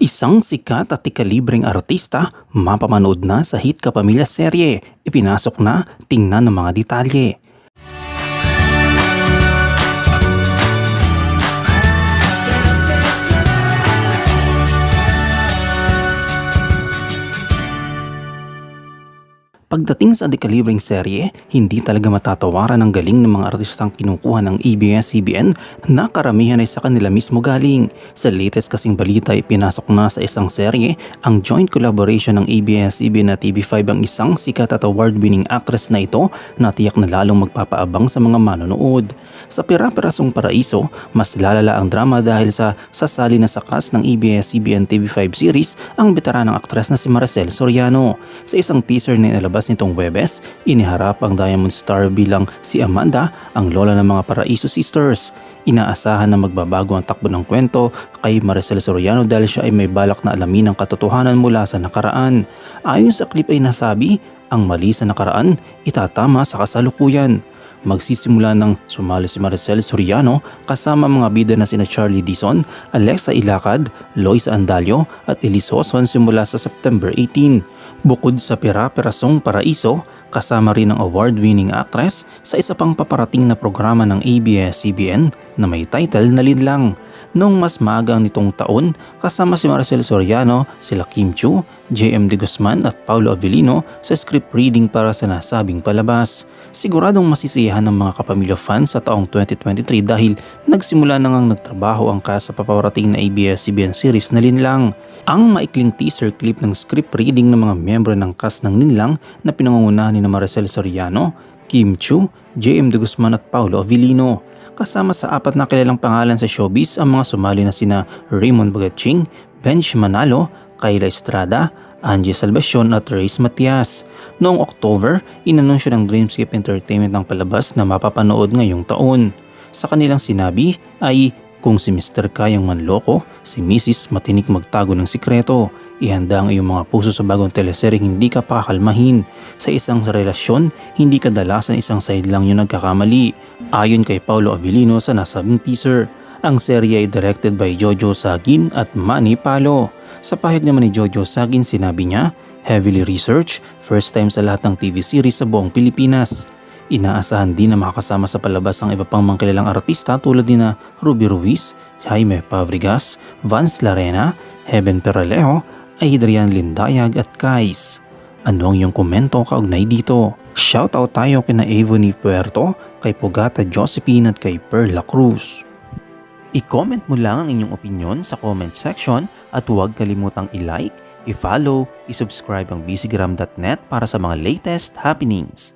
Isang sikat at ikalibreng artista, mapapanood na sa hit kapamilya serye. Ipinasok na, tingnan ng mga detalye. Pagdating sa dekalibreng serye, hindi talaga matatawaran ang galing ng mga artistang kinukuha ng ABS-CBN na karamihan ay sa kanila mismo galing. Sa latest kasing balita ay pinasok na sa isang serye ang joint collaboration ng ABS-CBN at TV5 ang isang sikat at award-winning actress na ito na tiyak na lalong magpapaabang sa mga manonood. Sa Pira-Pirasong Paraiso, mas lalala ang drama dahil sa sasali na sa cast ng ABS-CBN TV5 series ang veteranang aktres na si Maricel Soriano. Sa isang teaser na inilabas nitong Huwebes, iniharap ang Diamond Star bilang si Amanda, ang lola ng mga Paraiso sisters. Inaasahan na magbabago ang takbo ng kwento kay Maricel Soriano dahil siya ay may balak na alamin ang katotohanan mula sa nakaraan. Ayon sa clip ay nasabi, ang mali sa nakaraan itatama sa kasalukuyan. Magsisimula ng sumali si Maricel Soriano kasama mga bida na sina Charlie Dizon, Alexa Ilacad, Lois Andalio at Elise Hoson simula sa September 18. Bukod sa Pira-Pirasong Paraiso, kasama rin ang award-winning actress sa isa pang paparating na programa ng ABS-CBN na may title na Linlang. Noong mas maagang nitong taon, kasama si Maricel Soriano, sila Kim Chiu, JM De Guzman at Paulo Avellino sa script reading para sa nasabing palabas. Siguradong masisiyahan ng mga kapamilya fans sa taong 2023 dahil nagsimula na ngang nagtrabaho ang cast sa paparating na ABS-CBN series na Linlang. Ang maikling teaser clip ng script reading ng mga miyembro ng cast ng Linlang na pinangungunahan ni Maricel Soriano, Kim Chiu, JM De Guzman at Paulo Avellino. Kasama sa apat na kilalang pangalan sa showbiz ang mga sumali na sina Raymond Bagaching, Benj Manalo, Kayla Estrada, Angie Salvacion at Reyes Matias. Noong October, inanunsyo ng Dreamscape Entertainment ang palabas na mapapanood ngayong taon. Sa kanilang sinabi ay kung si Mr. Kayang manloko, si Mrs. matinik magtago ng sikreto. Ihanda ang iyong mga puso sa bagong teleseryeng hindi ka pakakalmahin. Sa isang relasyon, hindi kadalasan isang side lang yung nagkakamali. Ayon kay Paulo Avellino sa nasabing teaser, ang serye ay directed by Jojo Sagin at Manny Palo. Sa pahayag naman ni Jojo Sagin, sinabi niya, heavily research, first time sa lahat ng TV series sa buong Pilipinas. Inaasahan din na makakasama sa palabas ang iba pang mangkilalang artista tulad ni na Ruby Ruiz, Jaime Fabregas, Vance Larena, Heaven Peralejo, Adrian Lindayag at Kais. Ano ang iyong komento kaugnay dito? Shoutout tayo kina Avoni Puerto, kay Pugata Josephine at kay Perla Cruz. I-comment mo lang ang inyong opinion sa comment section at huwag kalimutang i-like, i-follow, i-subscribe ang bcgram.net para sa mga latest happenings.